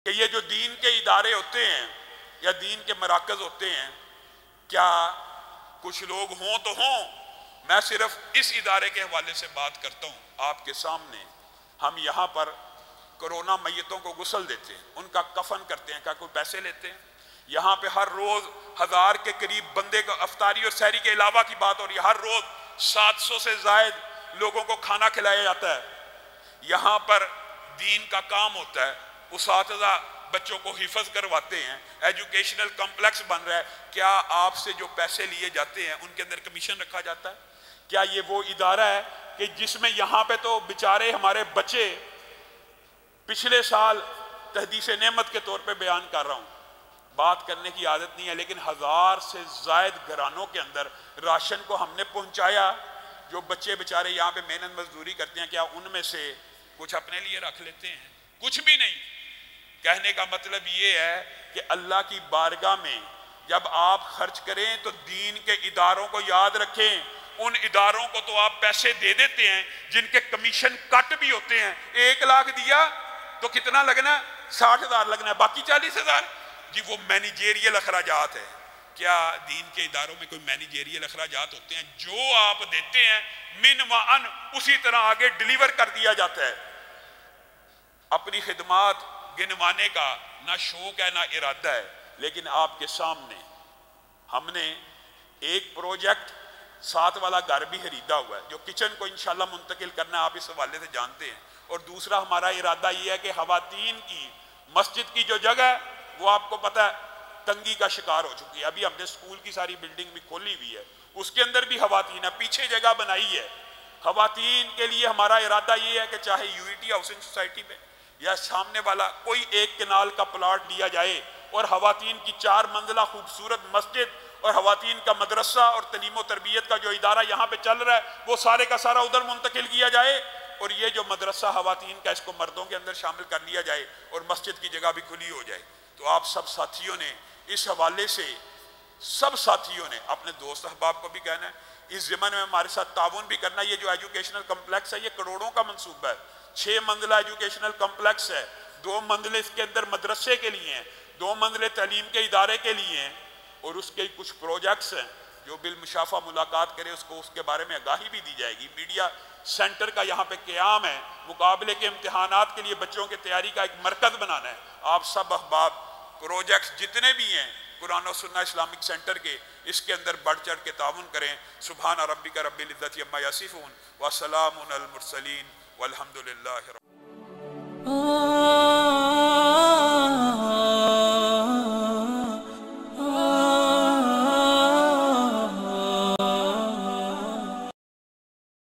کہ یہ جو دین کے ادارے ہوتے ہیں یا دین کے مراکز ہوتے ہیں، کیا کچھ لوگ ہوں تو ہوں، میں صرف اس ادارے کے حوالے سے بات کرتا ہوں آپ کے سامنے۔ ہم یہاں پر کرونا میتوں کو غسل دیتے ہیں، ان کا کفن کرتے ہیں، کیا کوئی پیسے لیتے ہیں؟ یہاں پہ ہر روز 1000 کے قریب بندے کو افطاری اور سحری کے علاوہ کی بات ہو رہی ہے، ہر روز 700 سے زائد لوگوں کو کھانا کھلایا جاتا ہے۔ یہاں پر دین کا کام ہوتا ہے، اساتذہ بچوں کو حفظ کرواتے ہیں، ایجوکیشنل کمپلیکس بن رہا ہے۔ کیا آپ سے جو پیسے لیے جاتے ہیں ان کے اندر کمیشن رکھا جاتا ہے؟ کیا یہ وہ ادارہ ہے کہ جس میں یہاں پہ تو بیچارے ہمارے بچے، پچھلے سال تحدیث نعمت کے طور پہ بیان کر رہا ہوں، بات کرنے کی عادت نہیں ہے، لیکن 1000 سے زائد گھرانوں کے اندر راشن کو ہم نے پہنچایا۔ جو بچے بیچارے یہاں پہ محنت مزدوری کرتے ہیں، کیا ان میں سے کچھ اپنے لیے رکھ لیتے ہیں؟ کچھ بھی نہیں۔ کہنے کا مطلب یہ ہے کہ اللہ کی بارگاہ میں جب آپ خرچ کریں تو دین کے اداروں کو یاد رکھیں۔ ان اداروں کو تو آپ پیسے دے دیتے ہیں جن کے کمیشن کٹ بھی ہوتے ہیں۔ 1 لاکھ دیا تو کتنا لگنا ہے؟ 60,000 لگنا ہے، باقی 40,000 جی وہ مینیجیریل اخراجات ہے۔ کیا دین کے اداروں میں کوئی مینیجیریل اخراجات ہوتے ہیں؟ جو آپ دیتے ہیں من و ان اسی طرح آگے ڈیلیور کر دیا جاتا ہے۔ اپنی خدمات گنوانے کا نہ شوق ہے نہ ارادہ ہے، لیکن آپ کے سامنے ہم نے ایک پروجیکٹ 7 والا گھر بھی خریدا ہوا ہے جو کچن کو انشاءاللہ منتقل کرنا ہے، آپ اس حوالے سے جانتے ہیں۔ اور دوسرا ہمارا ارادہ یہ ہے کہ خواتین کی مسجد کی جو جگہ ہے وہ آپ کو پتہ ہے تنگی کا شکار ہو چکی ہے۔ ابھی ہم نے اسکول کی ساری بلڈنگ بھی کھولی ہوئی ہے، اس کے اندر بھی خواتین ہے، پیچھے جگہ بنائی ہے۔ خواتین کے لیے ہمارا ارادہ یہ ہے کہ چاہے یونٹی ہاؤسنگ سوسائٹی میں یا سامنے والا کوئی ایک کنال کا پلاٹ لیا جائے اور خواتین کی 4 منزلہ خوبصورت مسجد اور خواتین کا مدرسہ اور تعلیم و تربیت کا جو ادارہ یہاں پہ چل رہا ہے وہ سارے کا سارا ادھر منتقل کیا جائے، اور یہ جو مدرسہ خواتین کا اس کو مردوں کے اندر شامل کر لیا جائے اور مسجد کی جگہ بھی کھلی ہو جائے۔ تو آپ سب ساتھیوں نے اس حوالے سے سب ساتھیوں نے اپنے دوست احباب کو بھی کہنا ہے، اس ضمن میں ہمارے ساتھ تعاون بھی کرنا ہے۔ یہ جو ایجوکیشنل کمپلیکس ہے یہ کروڑوں کا منصوبہ ہے، 6 منزلہ ایجوکیشنل کمپلیکس ہے، 2 منزلے اس کے اندر مدرسے کے لیے ہیں، 2 منزلے تعلیم کے ادارے کے لیے ہیں، اور اس کے کچھ پروجیکٹس ہیں جو بالمشافہ ملاقات کرے اس کو اس کے بارے میں آگاہی بھی دی جائے گی۔ میڈیا سینٹر کا یہاں پہ قیام ہے، مقابلے کے امتحانات کے لیے بچوں کی تیاری کا ایک مرکز بنانا ہے۔ آپ سب احباب پروجیکٹس جتنے بھی ہیں قرآن و سنہ اسلامک سینٹر کے، اس کے اندر بڑھ چڑھ کے تعاون کریں۔ سبحان ربک رب العزت عما یصفون وسلام علی المرسلین والحمد للہ رب